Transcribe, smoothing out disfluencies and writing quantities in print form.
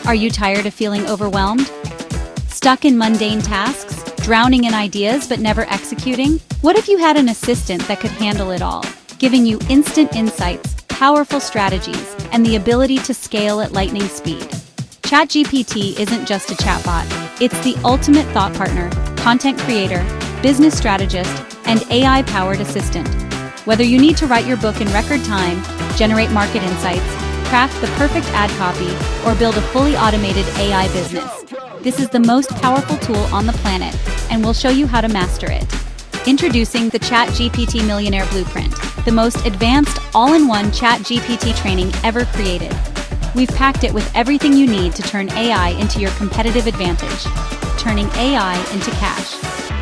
Are you tired of feeling overwhelmed? Stuck in mundane tasks? Drowning in ideas but never executing? What if you had an assistant that could handle it all, giving you instant insights, powerful strategies, and the ability to scale at lightning speed? ChatGPT isn't just a chatbot. It's the ultimate thought partner, content creator, business strategist, and AI-powered assistant. Whether you need to write your book in record time, generate market insights, craft the perfect ad copy, or build a fully automated AI business, this is the most powerful tool on the planet, and we'll show you how to master it. Introducing the ChatGPT Millionaire Blueprint, the most advanced all-in-one ChatGPT training ever created. We've packed it with everything you need to turn AI into your competitive advantage, turning AI into cash.